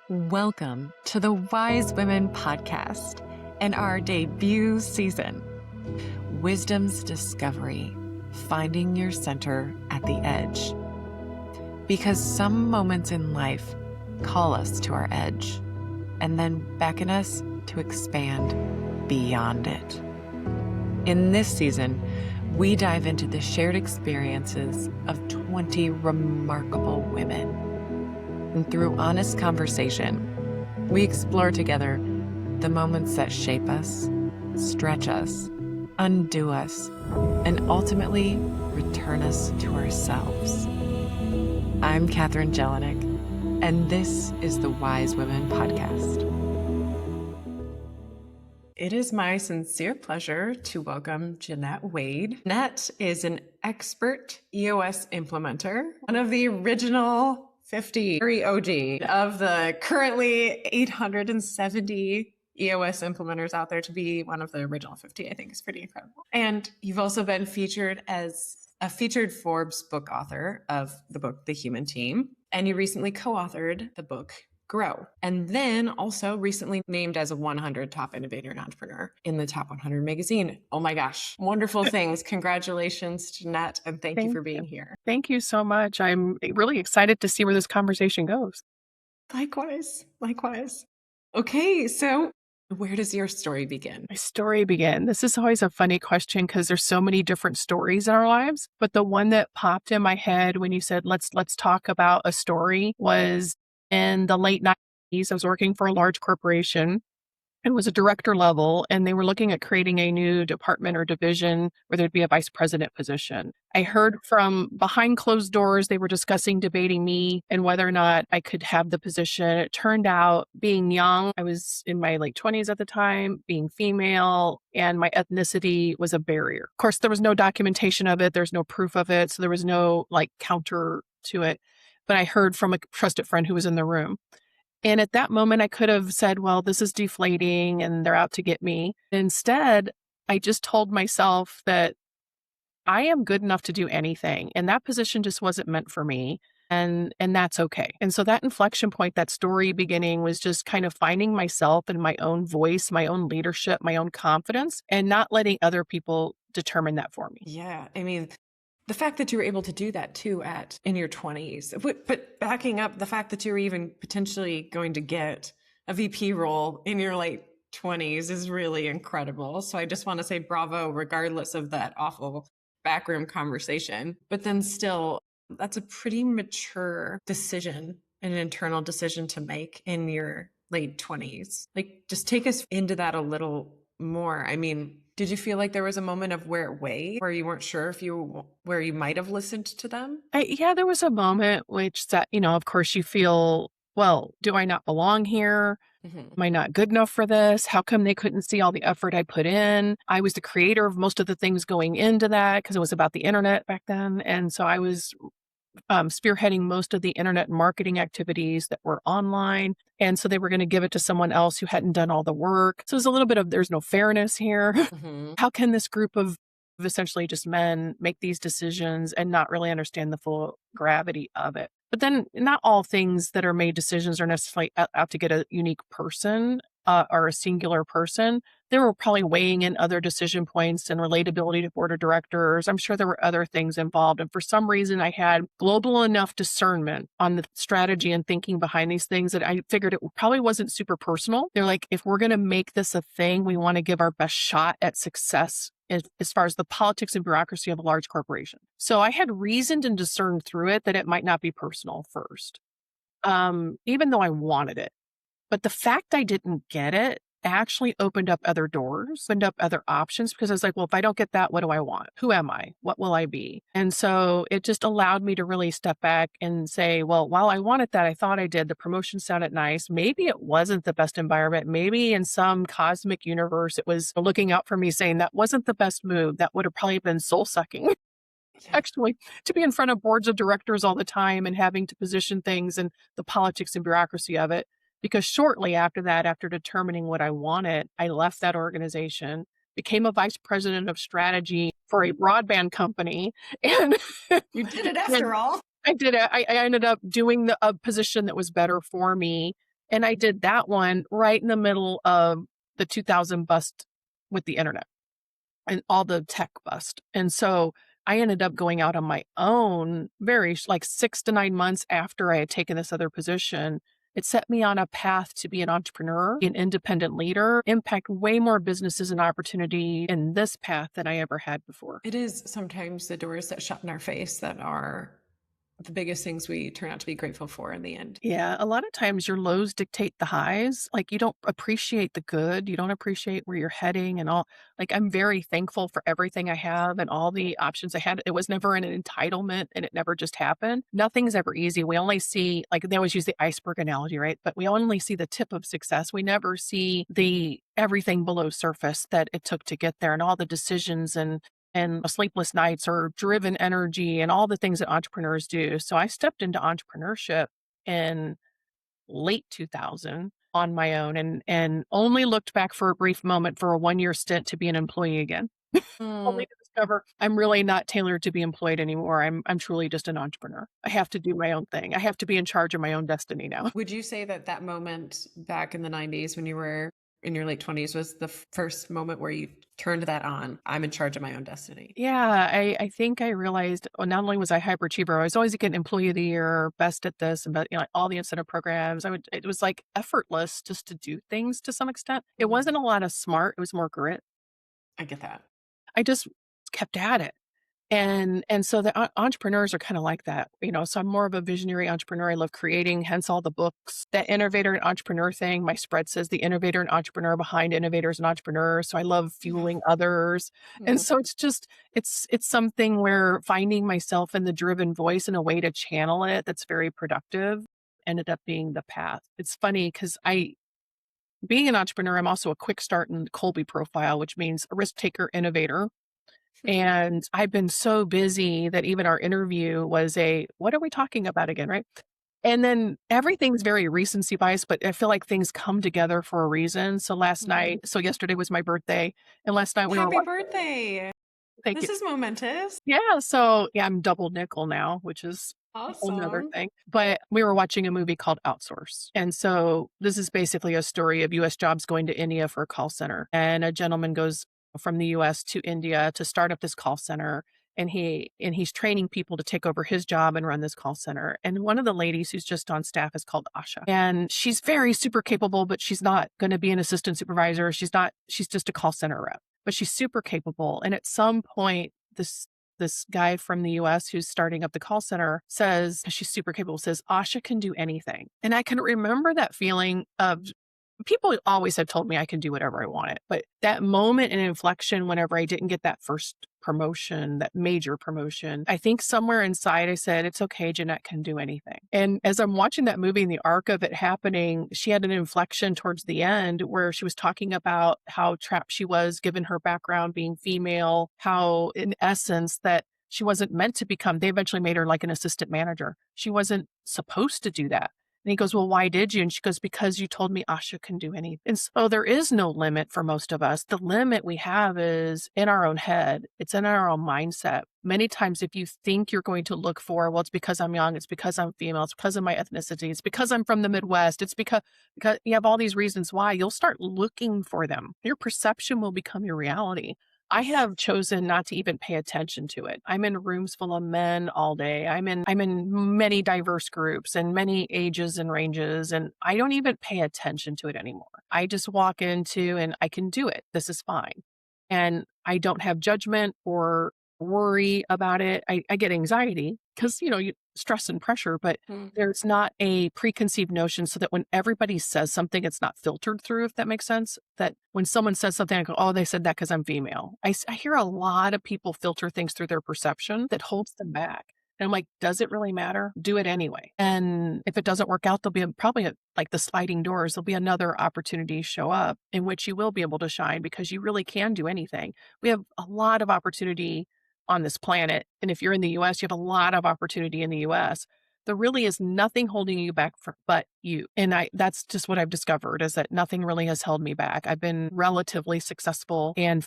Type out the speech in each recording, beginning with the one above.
Welcome to the Wise Women Podcast and our debut season, Wisdom's Discovery, Finding Your Center at the Edge. Because some moments in life call us to our edge and then beckon us to expand beyond it. In this season, we dive into the shared experiences of 20 remarkable women. And through honest conversation, we explore together the moments that shape us, stretch us, undo us, and ultimately return us to ourselves. I'm Catherine Jeanet, and this is the Wise Women Podcast. It is my sincere pleasure to welcome Jeanet Wade. Jeanet is an expert EOS implementer, one of the original 50 OG of the currently 870 EOS implementers out there. To be one of the original 50, I think is pretty incredible. And you've also been featured as a featured Forbes book author of the book, The Human Team. And you recently co-authored the book, Grow. And then also recently named as a 100 top innovator and entrepreneur in the top 100 magazine. Oh my gosh, wonderful things. Congratulations, Jeanet, and thank you for being here. Thank you so much. I'm really excited to see where this conversation goes. Likewise. Okay, so where does your story begin? My story began. This is always a funny question because there's so many different stories in our lives. But the one that popped in my head when you said, let's talk about a story was in the late 90s. I was working for a large corporation. It was a director level, and they were looking at creating a new department or division where there'd be a vice president position. I heard from behind closed doors, they were discussing, debating me and whether or not I could have the position. It turned out, being young, I was in my late 20s at the time, being female, and my ethnicity was a barrier. Of course, there was no documentation of it. There's no proof of it. So there was no counter to it. But I heard from a trusted friend who was in the room. And at that moment, I could have said, well, this is deflating and they're out to get me. Instead, I just told myself that I am good enough to do anything. And that position just wasn't meant for me. And that's okay. And so that inflection point, that story beginning was just kind of finding myself and my own voice, my own leadership, my own confidence, and not letting other people determine that for me. Yeah. I mean, the fact that you were able to do that too in your 20s, but backing up, the fact that you were even potentially going to get a VP role in your late 20s is really incredible. So I just want to say bravo, regardless of that awful backroom conversation. But then still, that's a pretty mature decision, an internal decision to make in your late 20s. Just take us into that a little more. I mean, did you feel like there was a moment of where you weren't sure where you might have listened to them? Yeah, there was a moment which that, of course you feel, well, do I not belong here? Mm-hmm. Am I not good enough for this? How come they couldn't see all the effort I put in? I was the creator of most of the things going into that because it was about the internet back then. And so I was spearheading most of the internet marketing activities that were online. And so they were going to give it to someone else who hadn't done all the work. So it was a little bit of, there's no fairness here. Mm-hmm. How can this group of essentially just men make these decisions and not really understand the full gravity of it? But then not all things that are made decisions are necessarily out to get a unique person or a singular person. They were probably weighing in other decision points and relatability to board of directors. I'm sure there were other things involved. And for some reason, I had global enough discernment on the strategy and thinking behind these things that I figured it probably wasn't super personal. They're like, if we're going to make this a thing, we want to give our best shot at success as far as the politics and bureaucracy of a large corporation. So I had reasoned and discerned through it that it might not be personal first, even though I wanted it. But the fact I didn't get it actually opened up other doors, opened up other options, because I was like, well, if I don't get that, what do I want? Who am I? What will I be? And so it just allowed me to really step back and say, well, while I wanted that, I thought I did. The promotion sounded nice. Maybe it wasn't the best environment. Maybe in some cosmic universe, it was looking out for me saying that wasn't the best move. That would have probably been soul sucking. Actually, to be in front of boards of directors all the time and having to position things and the politics and bureaucracy of it. Because shortly after that, after determining what I wanted, I left that organization, became a vice president of strategy for a broadband company. And you did it after all. I did it. I ended up doing a position that was better for me And I did that one right in the middle of the 2000 bust with the internet and all the tech bust. And so I ended up going out on my own like 6 to 9 months after I had taken this other position. It set me on a path to be an entrepreneur, an independent leader, impact way more businesses and opportunity in this path than I ever had before. It is sometimes the doors that shut in our face that are the biggest things we turn out to be grateful for in the end. Yeah, a lot of times your lows dictate the highs. Like you don't appreciate the good, you don't appreciate where you're heading and all. Like I'm very thankful for everything I have and all the options I had. It was never an entitlement and it never just happened. Nothing's ever easy. We only see, like they always use the iceberg analogy, right? But we only see the tip of success. We never see the everything below surface that it took to get there and all the decisions and sleepless nights or driven energy and all the things that entrepreneurs do. So I stepped into entrepreneurship in late 2000 on my own and only looked back for a brief moment for a 1-year stint to be an employee again. Only to discover I'm really not tailored to be employed anymore. I'm truly just an entrepreneur. I have to do my own thing. I have to be in charge of my own destiny now. Would you say that that moment back in the 90s when you were in your late 20s was the first moment where you turned that on? I'm in charge of my own destiny. Yeah, I think I realized, well, not only was I hyperachiever, I was always getting employee of the year, best at this, and but like all the incentive programs. It was like effortless just to do things to some extent. It wasn't a lot of smart, it was more grit. I get that. I just kept at it. And so the entrepreneurs are kind of like that, so I'm more of a visionary entrepreneur. I love creating, hence all the books. That innovator and entrepreneur thing, my spread says the innovator and entrepreneur behind innovators and entrepreneurs. So I love fueling others. And so it's something where finding myself in the driven voice and a way to channel it that's very productive ended up being the path. It's funny because being an entrepreneur, I'm also a quick start in the Colby profile, which means a risk taker innovator. And I've been so busy that even our interview was what are we talking about again, right? And then everything's very recency biased, but I feel like things come together for a reason. So yesterday was my birthday, and last night Happy birthday. Thank This you. is momentous. Yeah, I'm double nickel now, which is another Awesome. thing. But we were watching a movie called Outsource. And so this is basically a story of US jobs going to India for a call center. And a gentleman goes from the US to India to start up this call center. And he's training people to take over his job and run this call center. And one of the ladies who's just on staff is called Asha. And she's very super capable, but she's not going to be an assistant supervisor. She's just a call center rep, but she's super capable. And at some point, this guy from the US who's starting up the call center says, she's super capable, says, Asha can do anything. And I can remember that feeling of people always have told me I can do whatever I wanted. But that moment and inflection, whenever I didn't get that first promotion, that major promotion, I think somewhere inside I said, it's okay, Jeanet can do anything. And as I'm watching that movie and the arc of it happening, she had an inflection towards the end where she was talking about how trapped she was given her background being female, how in essence that she wasn't meant to become, they eventually made her like an assistant manager. She wasn't supposed to do that. And he goes, well, why did you? And she goes, because you told me Asha can do anything. And so there is no limit for most of us. The limit we have is in our own head. It's in our own mindset. Many times if you think you're going to look for, well, it's because I'm young, it's because I'm female, it's because of my ethnicity, it's because I'm from the Midwest, it's because you have all these reasons why, you'll start looking for them. Your perception will become your reality. I have chosen not to even pay attention to it. I'm in rooms full of men all day. I'm in many diverse groups and many ages and ranges, and I don't even pay attention to it anymore. I just walk into and I can do it. This is fine. And I don't have judgment or worry about it. I get anxiety because, you stress and pressure, but there's not a preconceived notion so that when everybody says something, it's not filtered through, if that makes sense. That when someone says something, I go, oh, they said that because I'm female. I hear a lot of people filter things through their perception that holds them back. And I'm like, does it really matter? Do it anyway. And if it doesn't work out, there'll be probably like the sliding doors, there'll be another opportunity show up in which you will be able to shine because you really can do anything. We have a lot of opportunity on this planet. And if you're in the US, you have a lot of opportunity in the US. There really is nothing holding you back but you. And that's just what I've discovered is that nothing really has held me back. I've been relatively successful and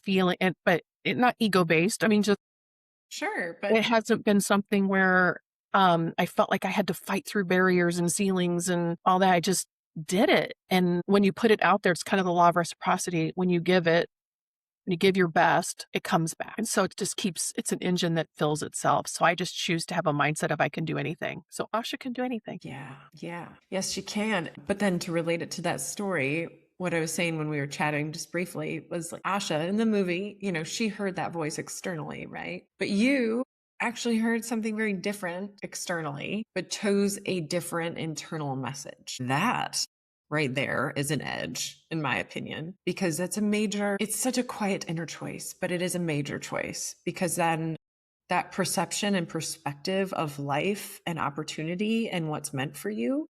but not ego-based. I mean, just Sure, but it hasn't been something where I felt like I had to fight through barriers and ceilings and all that. I just did it. And when you put it out there, it's kind of the law of reciprocity. When you give it, when you give your best, it comes back. And so it just keeps, it's an engine that fills itself. So I just choose to have a mindset of I can do anything. So Asha can do anything. Yeah. Yeah. Yes, she can. But then to relate it to that story, what I was saying when we were chatting just briefly was like Asha in the movie, she heard that voice externally, right? But you actually heard something very different externally, but chose a different internal message. That right there is an edge, in my opinion, because it's such a quiet inner choice, but it is a major choice because then that perception and perspective of life and opportunity and what's meant for you,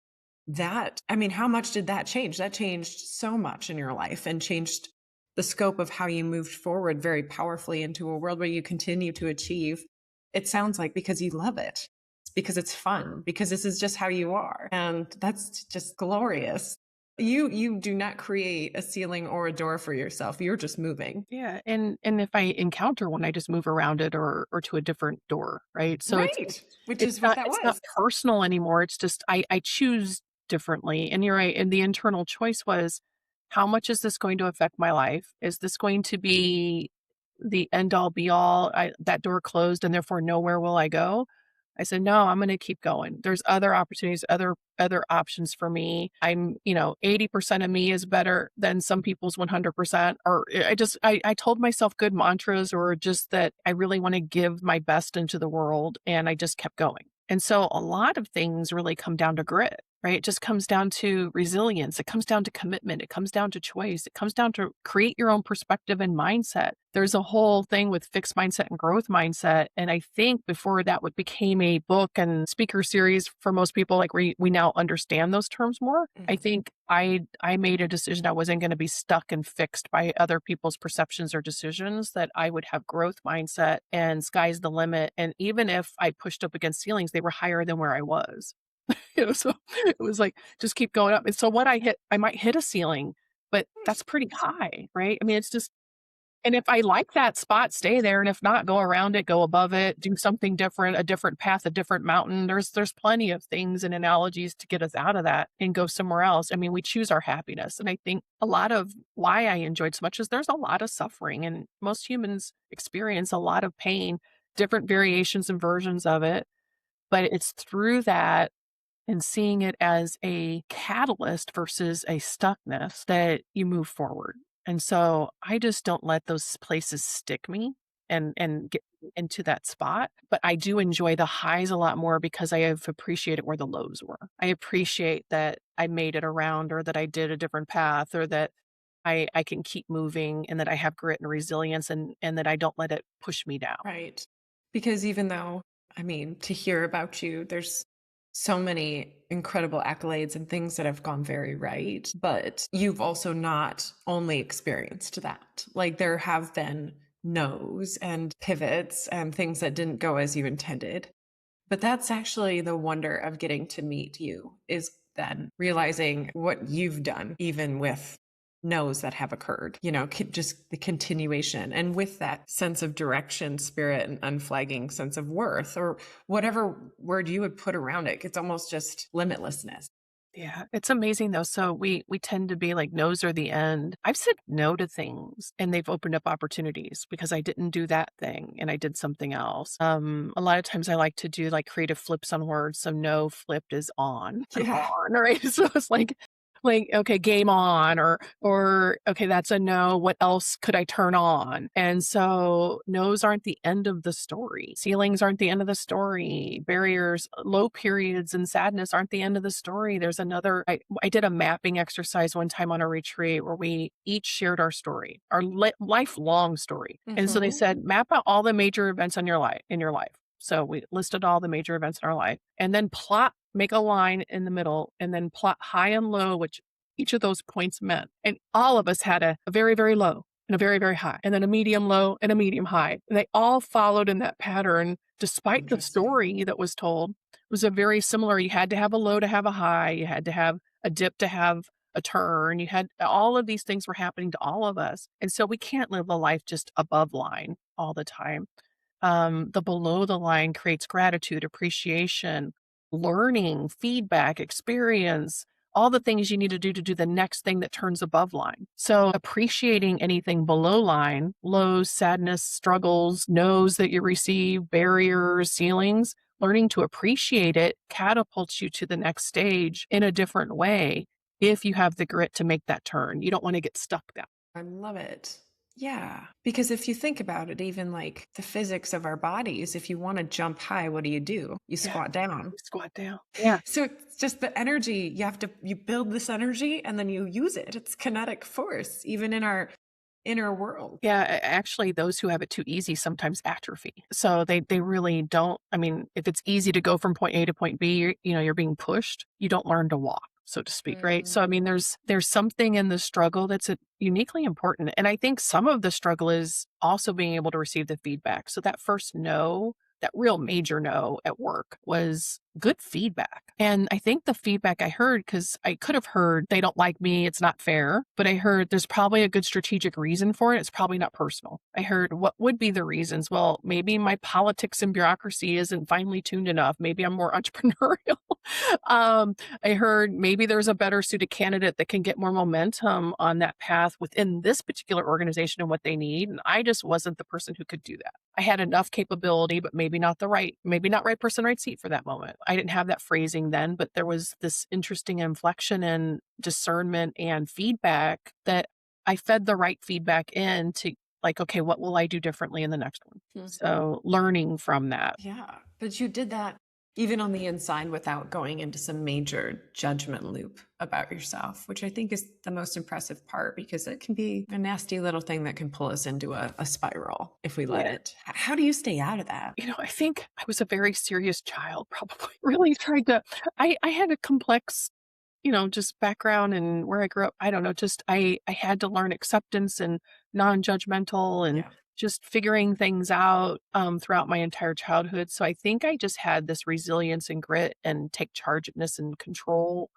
how much did that change? That changed so much in your life and changed the scope of how you moved forward very powerfully into a world where you continue to achieve. It sounds like because you love it. It's because it's fun, because this is just how you are. And that's just glorious. You do not create a ceiling or a door for yourself. You're just moving. Yeah. And if I encounter one, I just move around it or to a different door. Right. So Right. Which is what that it's not was. personal anymore. It's just I choose differently. And you're right. And the internal choice was, how much is this going to affect my life? Is this going to be the end all be all? That door closed and therefore nowhere will I go? I said, no, I'm going to keep going. There's other opportunities, other options for me. 80% of me is better than some people's 100%. Or I told myself good mantras, or just that I really want to give my best into the world. And I just kept going. And so a lot of things really come down to grit, right? It just comes down to resilience. It comes down to commitment. It comes down to choice. It comes down to create your own perspective and mindset. There's a whole thing with fixed mindset and growth mindset. And I think before that became a book and speaker series for most people, like we now understand those terms more. I think I made a decision I wasn't going to be stuck and fixed by other people's perceptions or decisions, that I would have growth mindset and sky's the limit. And even if I pushed up against ceilings, they were higher than where I was. So it was like, just keep going up. And so what I might hit a ceiling, but that's pretty high, right? I mean, it's just, and if I like that spot, stay there. And if not, go around it, go above it, do something different, a different path, a different mountain. There's plenty of things and analogies to get us out of that and go somewhere else. I mean, we choose our happiness. And I think a lot of why I enjoyed so much is there's a lot of suffering, and most humans experience a lot of pain, different variations and versions of it. But it's through that and seeing it as a catalyst versus a stuckness that you move forward. And so I just don't let those places stick me and get into that spot. But I do enjoy the highs a lot more because I have appreciated where the lows were. I appreciate that I made it around, or that I did a different path, or that I can keep moving, and that I have grit and resilience, and that I don't let it push me down. Right. Because even though, to hear about you, there's so many incredible accolades and things that have gone very right, but you've also not only experienced that. Like there have been no's and pivots and things that didn't go as you intended. But that's actually the wonder of getting to meet you, is then realizing what you've done, even with no's that have occurred, just the continuation. And with that sense of direction, spirit, and unflagging sense of worth, or whatever word you would put around it, it's almost just limitlessness. Yeah, it's amazing though. So we tend to be like no's are the end. I've said no to things and they've opened up opportunities because I didn't do that thing and I did something else. A lot of times I like to do like creative flips on words. So no flipped is on. Yeah. On, right? So it's like okay, game on, or okay, that's a no, what else could I turn on? And so no's aren't the end of the story, ceilings aren't the end of the story, barriers, low periods and sadness aren't the end of the story. There's another, I did a mapping exercise one time on a retreat where we each shared our story, our lifelong story. And so they said, map out all the major events in your life. So we listed all the major events in our life, and then make a line in the middle, and then plot high and low, which each of those points meant. And all of us had a very, very low and a very, very high, and then a medium low and a medium high. And they all followed in that pattern, despite the story that was told. It was a very similar, you had to have a low to have a high, you had to have a dip to have a turn, you had all of these things were happening to all of us. And so we can't live a life just above line all the time. The below the line creates gratitude, appreciation, learning, feedback, experience, all the things you need to do the next thing that turns above line. So appreciating anything below line, lows, sadness, struggles, no's that you receive, barriers, ceilings, learning to appreciate it catapults you to the next stage in a different way if you have the grit to make that turn. You don't want to get stuck there. I love it. Yeah. Because if you think about it, even like the physics of our bodies, if you want to jump high, what do? You squat down. You squat down. Yeah. So it's just the energy. You build this energy and then you use it. It's kinetic force, even in our inner world. Yeah, actually, those who have it too easy sometimes atrophy. So they really don't. I mean, if it's easy to go from point A to point B, you're being pushed. You don't learn to walk, so to speak, right? So I mean, there's something in the struggle that's uniquely important, and I think some of the struggle is also being able to receive the feedback. So that first no, that real major no at work was good feedback. And I think the feedback I heard, because I could have heard they don't like me, it's not fair, but I heard there's probably a good strategic reason for it. It's probably not personal. I heard what would be the reasons? Well, maybe my politics and bureaucracy isn't finely tuned enough. Maybe I'm more entrepreneurial. I heard maybe there's a better suited candidate that can get more momentum on that path within this particular organization and what they need. And I just wasn't the person who could do that. I had enough capability, but maybe not right person, right seat for that moment. I didn't have that phrasing then, but there was this interesting inflection and discernment and feedback that I fed the right feedback in to like, okay, what will I do differently in the next one? Mm-hmm. So learning from that. Yeah. But you did that even on the inside without going into some major judgment loop about yourself, which I think is the most impressive part, because it can be a nasty little thing that can pull us into a spiral if we let it. How do you stay out of that? I think I was a very serious child, probably really tried to, I had a complex, just background and where I grew up. I don't know, just I had to learn acceptance and non-judgmental and just figuring things out throughout my entire childhood. So I think I just had this resilience and grit and take chargeness and control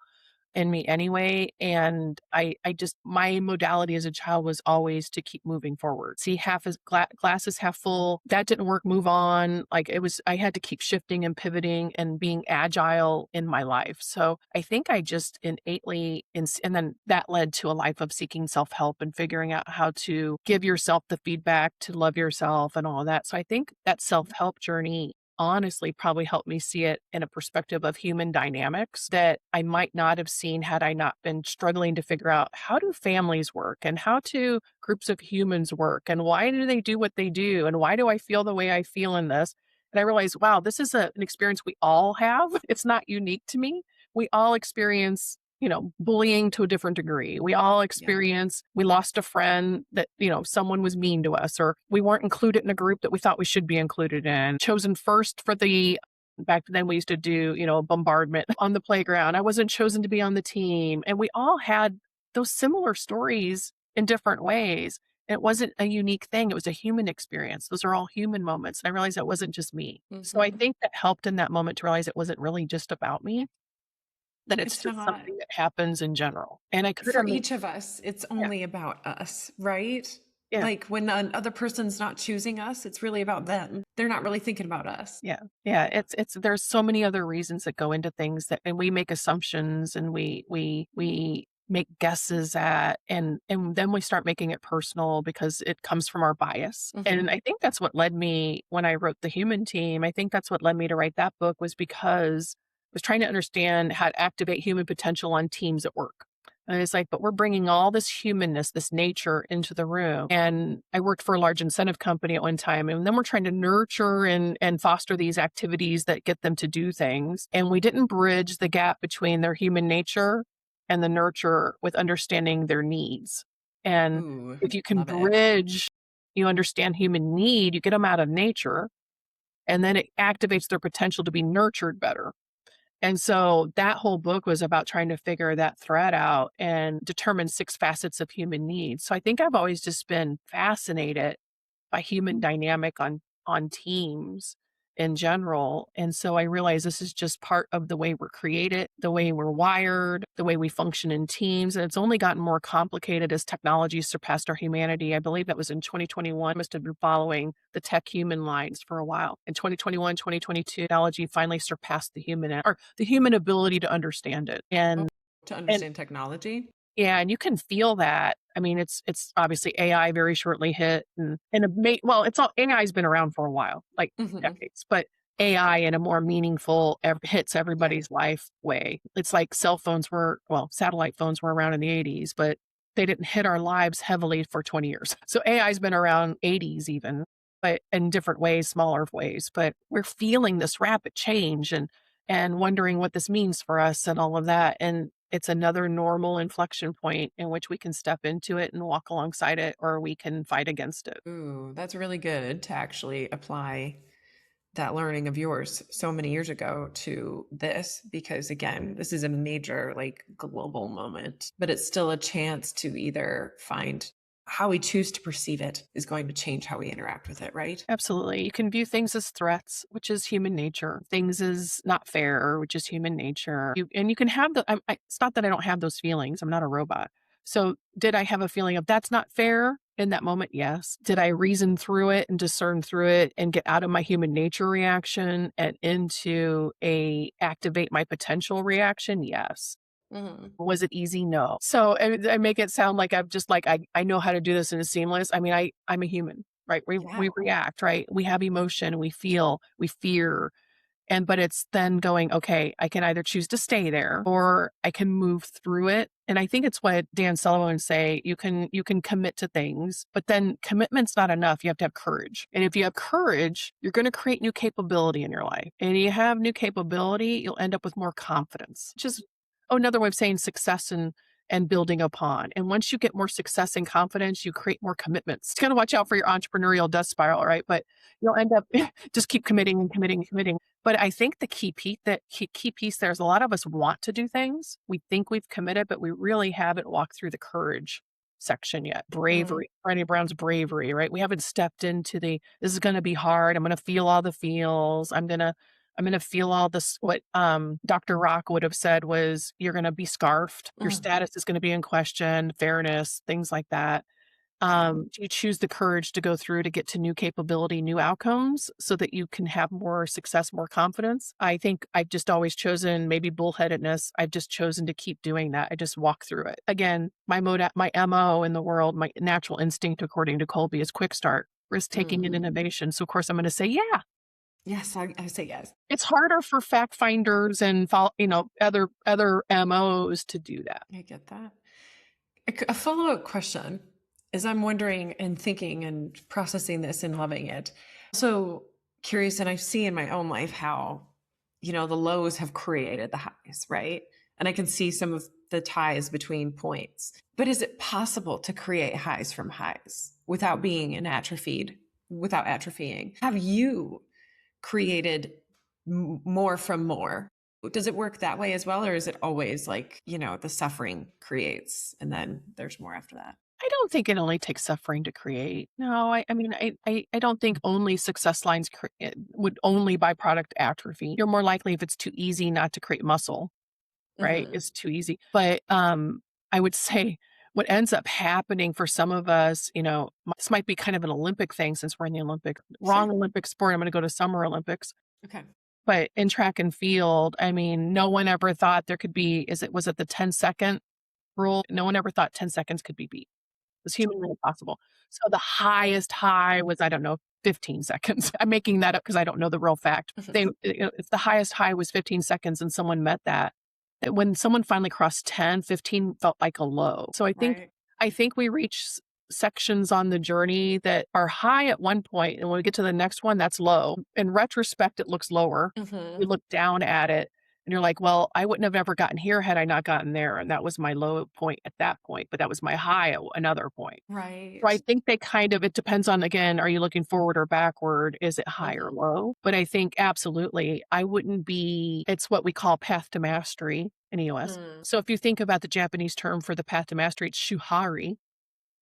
in me anyway. And I just, my modality as a child was always to keep moving forward. See, glass is half full. That didn't work. Move on. Like I had to keep shifting and pivoting and being agile in my life. So I think I just innately, and then that led to a life of seeking self-help and figuring out how to give yourself the feedback to love yourself and all of that. So I think that self-help journey honestly probably helped me see it in a perspective of human dynamics that I might not have seen had I not been struggling to figure out how do families work and how do groups of humans work and why do they do what they do and why do I feel the way I feel in this? And I realized, wow, this is an experience we all have. It's not unique to me. We all experience bullying to a different degree. We all experience, we lost a friend that, someone was mean to us, or we weren't included in a group that we thought we should be included in, chosen first for back then we used to do, bombardment on the playground. I wasn't chosen to be on the team. And we all had those similar stories in different ways. It wasn't a unique thing. It was a human experience. Those are all human moments. And I realized that wasn't just me. Mm-hmm. So I think that helped in that moment to realize it wasn't really just about me, that it's just something that happens in general. And for each of us, it's only about us, right? Yeah. Like when another person's not choosing us, it's really about them. They're not really thinking about us. Yeah. Yeah. It's there's so many other reasons that go into things and we make assumptions and we make guesses at, and then we start making it personal because it comes from our bias. Mm-hmm. And I think that's what led me when I wrote The Human Team. I think that's what led me to write that book, was because was trying to understand how to activate human potential on teams at work. And it's like, but we're bringing all this humanness, this nature into the room. And I worked for a large incentive company at one time. And then we're trying to nurture and foster these activities that get them to do things. And we didn't bridge the gap between their human nature and the nurture with understanding their needs. And if you can bridge, you understand human need, you get them out of nature, and then it activates their potential to be nurtured better. And so that whole book was about trying to figure that thread out and determine 6 facets of human needs. So I think I've always just been fascinated by human dynamic on teams in general. And so I realized this is just part of the way we're created, the way we're wired, the way we function in teams. And it's only gotten more complicated as technology surpassed our humanity. I believe that was in 2021. I must have been following the tech human lines for a while. In 2021, 2022, technology finally surpassed the human ability to understand it. And To And understand technology? yeah, and you can feel that. I mean, it's obviously AI very shortly hit, and well, it's all AI's been around for a while, like Mhm. decades, but AI in a more meaningful hits Yeah. everybody's life way. It's like satellite phones were around in the 80s, but they didn't hit our lives heavily for 20 years. So AI's been around 80s even, but in different ways, smaller ways. But we're feeling this rapid change and wondering what this means for us and all of that. And it's another normal inflection point in which we can step into it and walk alongside it, or we can fight against it. Ooh, that's really good to actually apply that learning of yours so many years ago to this because again, this is a major like global moment, but it's still a chance to either find how we choose to perceive it is going to change how we interact with it, right? Absolutely. You can view things as threats, which is human nature. Things as not fair, which is human nature. And you can have it's not that I don't have those feelings. I'm not a robot. So did I have a feeling of that's not fair in that moment? Yes. Did I reason through it and discern through it and get out of my human nature reaction and into a activate my potential reaction? Yes. Mhm. Was it easy? No. So I make it sound like I'm just like I know how to do this and it's seamless. I mean, I'm a human, right? We Yeah. react, right? We have emotion, we feel, we fear. But it's then going, okay, I can either choose to stay there or I can move through it. And I think it's what Dan Sullivan would say, you can commit to things, but then commitment's not enough. You have to have courage. And if you have courage, you're going to create new capability in your life. And you have new capability, you'll end up with more confidence. Just another way of saying success and building upon. And once you get more success and confidence, you create more commitments. You got to watch out for your entrepreneurial death spiral, right? But you'll end up just keep committing and committing and committing. But I think the key piece there is a lot of us want to do things. We think we've committed, but we really haven't walked through the courage section yet. Mhm. Bravery, Brené Brown's bravery, right? We haven't stepped into this is going to be hard. I'm going to feel all the feels. I'm going to feel all this. What Dr. Rock would have said was, you're going to be scarfed. Your Mm. status is going to be in question, fairness, things like that. Yeah. Do you choose the courage to go through to get to new capability, new outcomes so that you can have more success, more confidence? I think I've just always chosen maybe bullheadedness. I've just chosen to keep doing that. I just walk through it. Again, my MO in the world, my natural instinct, according to Colby, is quick start, risk taking and Mm. innovation. So of course I'm going to say, yeah. Yes, I say yes. It's harder for fact finders and other MOs to do that. I get that. A follow-up question is I'm wondering and thinking and processing this and loving it. So curious, and I see in my own life how, the lows have created the highs, right? And I can see some of the ties between points. But is it possible to create highs from highs without being without atrophying? Have you created more from more? Does it work that way as well? Or is it always like, the suffering creates and then there's more after that? I don't think it only takes suffering to create. No, I mean, I don't think only success lines would only byproduct atrophy. You're more likely if it's too easy not to create muscle, right? Hmm. It's too easy. But I would say what ends up happening for some of us, this might be kind of an Olympic thing since we're in the Sure. wrong Olympic sport. I'm going to go to Summer Olympics. Okay. But in track and field, I mean, no one ever thought there could be, was it the 10-second rule? No one ever thought 10 seconds could be beat. Was humanly impossible. So the highest high was, I don't know, 15 seconds. I'm making that up because I don't know the real fact. If the highest high was 15 seconds and someone met that when someone finally crossed 10, 15 felt like a low. So Right. I think we reach sections on the journey that are high at one point, and when we get to the next one, that's low. In retrospect, it looks lower. Hmm. You look down at it and you're like, well, I wouldn't have ever gotten here had I not gotten there. And that was my low point at that point, but that was my high at another point. So I Right. think it depends on, again, are you looking forward or backward? Is it high or Hmm. low? But I think absolutely, it's what we call path to mastery in EOS. Mm. So if you think about the Japanese term for the path to mastery, it's shuhari.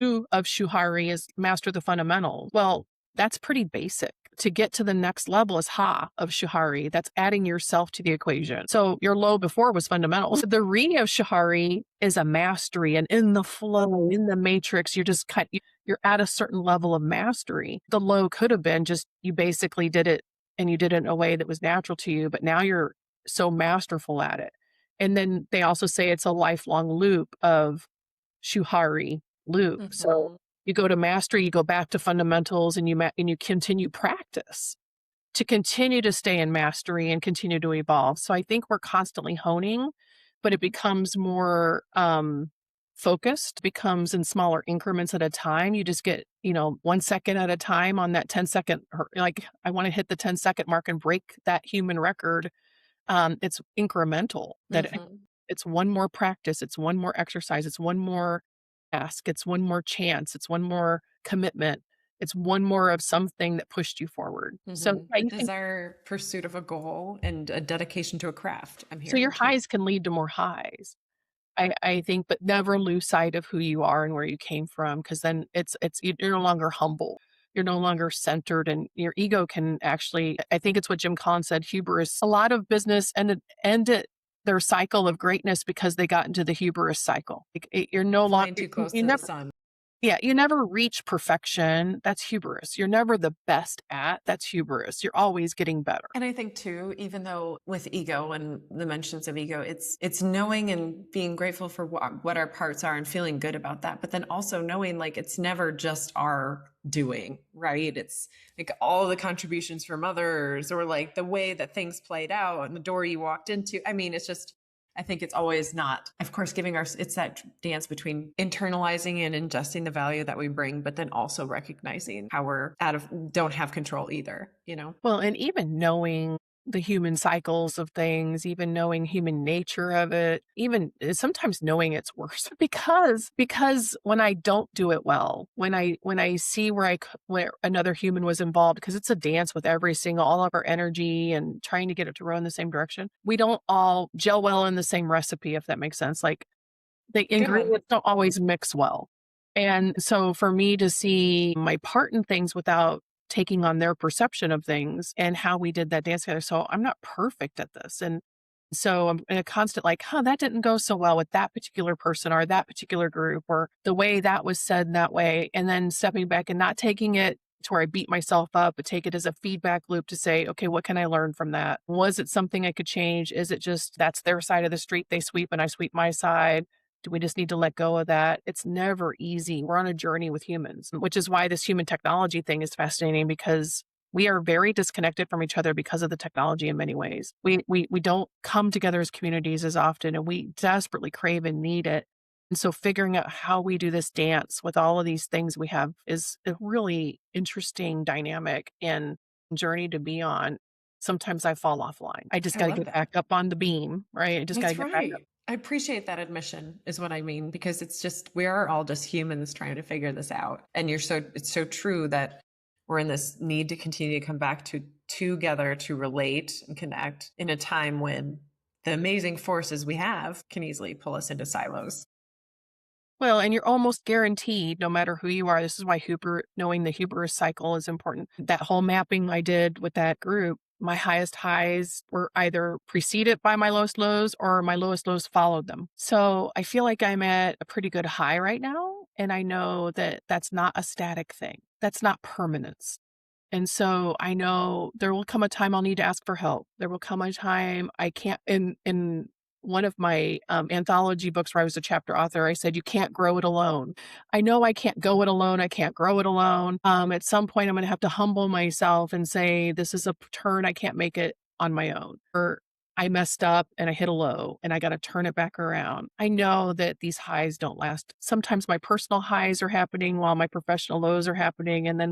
Shu of shuhari is master the fundamentals. Well, that's pretty basic. To get to the next level is ha of shuhari. That's adding yourself to the equation. So your low before was fundamentals. The re of shuhari is a mastery, and in the flow, in the matrix, you're at a certain level of mastery. The low could have been just you basically did it and you did it in a way that was natural to you, but now you're so masterful at it. And then they also say it's a lifelong loop of Shuhari loop. So Mhm. you go to mastery, you go back to fundamentals, and you continue practice to continue to stay in mastery and continue to evolve. So I think we're constantly honing, but it becomes more focused, becomes in smaller increments at a time. You just get, 1 second at a time on that 10-second, like I want to hit the 10-second mark and break that human record. It's incremental, Mhm. it's one more practice, it's one more exercise, it's one more ask, it's one more chance, it's one more commitment, it's one more of something that pushed you forward. So, Mhm. yeah, A you can desire, pursuit of a goal, and a dedication to a craft, I'm so your hearing too. highs can lead to more highs. I think, but never lose sight of who you are and where you came from, because then you're no longer humble. You're no longer centered, and your ego can actually, I think it's what Jim Collins said, hubris. A lot of business ended their cycle of greatness because they got into the hubris cycle. You're no longer, Flying too close you to the never, sun. yeah, you never reach perfection. That's hubris. You're never the best at, that's hubris. You're always getting better. And I think too, even though with ego and the mentions of ego, it's knowing and being grateful for what our parts are and feeling good about that. But then also knowing like it's never just our doing, right? It's like all the contributions from others or like the way that things played out and the door you walked into. I mean, it's just, I think it's always not, of course, it's that dance between internalizing and ingesting the value that we bring, but then also recognizing how we're don't have control either, you know? Well, and even knowing the human cycles of things, even knowing human nature of it, even sometimes knowing it's worse because when I don't do it well, when I see where another human was involved, because it's a dance with all of our energy and trying to get it to row in the same direction. We don't all gel well in the same recipe, if that makes sense. Like the Good one. ingredients don't always mix well. And so for me to see my part in things without taking on their perception of things and how we did that dance together. So I'm not perfect at this. And so I'm in a constant like, that didn't go so well with that particular person or that particular group or the way that was said that way. And then stepping back and not taking it to where I beat myself up, but take it as a feedback loop to say, okay, what can I learn from that? Was it something I could change? Is it just that's their side of the street they sweep and I sweep my side? Do we just need to let go of that? It's never easy. We're on a journey with humans, which is why this human technology thing is fascinating because we are very disconnected from each other because of the technology in many ways. We don't come together as communities as often, and we desperately crave and need it. And so figuring out how we do this dance with all of these things we have is a really interesting dynamic and journey to be on. Sometimes I fall offline. I just I got to love get that. back up on the beam, right? I just got to That's get back up. right. I appreciate that admission is what I mean, because it's just, we are all just humans trying to figure this out. And it's so true that we're in this need to continue to come back together to relate and connect in a time when the amazing forces we have can easily pull us into silos. Well, and you're almost guaranteed, no matter who you are. This is why knowing the hubris cycle is important. That whole mapping I did with that group, my highest highs were either preceded by my lowest lows or my lowest lows followed them. So I feel like I'm at a pretty good high right now. And I know that that's not a static thing. That's not permanence. And so I know there will come a time I'll need to ask for help. There will come a time I can't in one of my anthology books where I was a chapter author, I said, you can't grow it alone. I know I can't go it alone. I can't grow it alone. At some point, I'm going to have to humble myself and say, this is a turn. I can't make it on my own. Or I messed up and I hit a low and I got to turn it back around. I know that these highs don't last. Sometimes my personal highs are happening while my professional lows are happening. And then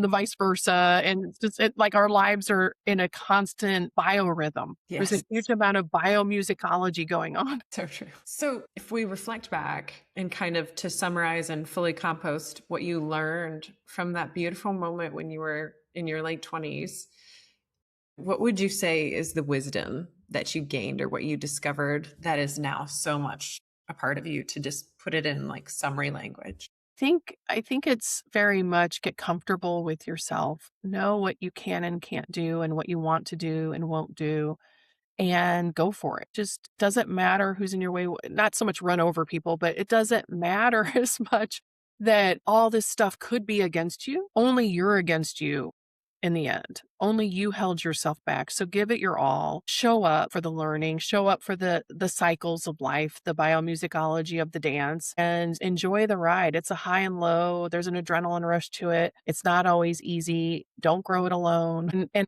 the vice versa. And it's just like our lives are in a constant biorhythm. There's a Yes. huge amount of biomusicology going on. So true. So if we reflect back and kind of to summarize and fully compost what you learned from that beautiful moment when you were in your late 20s, what would you say is the wisdom that you gained or what you discovered that is now so much a part of you, to just put it in like summary language? I think it's very much get comfortable with yourself. Know what you can and can't do and what you want to do and won't do and go for it. Just doesn't matter who's in your way. Not so much run over people, but it doesn't matter as much that all this stuff could be against you. Only you're against you. in the end. Only you held yourself back. So give it your all. Show up for the learning, show up for the cycles of life, the biomusicology of the dance, and enjoy the ride. It's a high and low. There's an adrenaline rush to it. It's not always easy. Don't grow it alone. And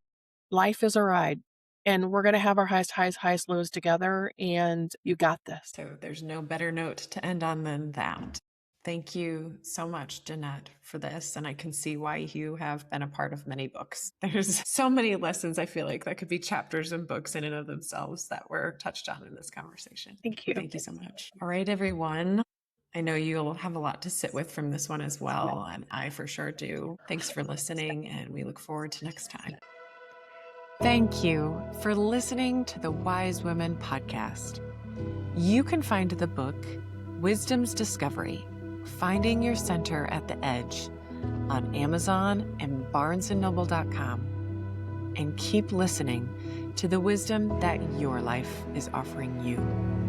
life is a ride. And we're going to have our highest lows together. And you got this. So there's no better note to end on than that. Thank you so much, Jeanet, for this. And I can see why you have been a part of many books. There's so many lessons, I feel like, that could be chapters in books in and of themselves that were touched on in this conversation. Thank you. Thank you so much. All right, everyone. I know you'll have a lot to sit with from this one as well. And I for sure do. Thanks for listening. And we look forward to next time. Thank you for listening to the Wise Women podcast. You can find the book, Wisdom's Discovery, Finding Your Center at the Edge, on Amazon and barnesandnoble.com. And keep listening to the wisdom that your life is offering you.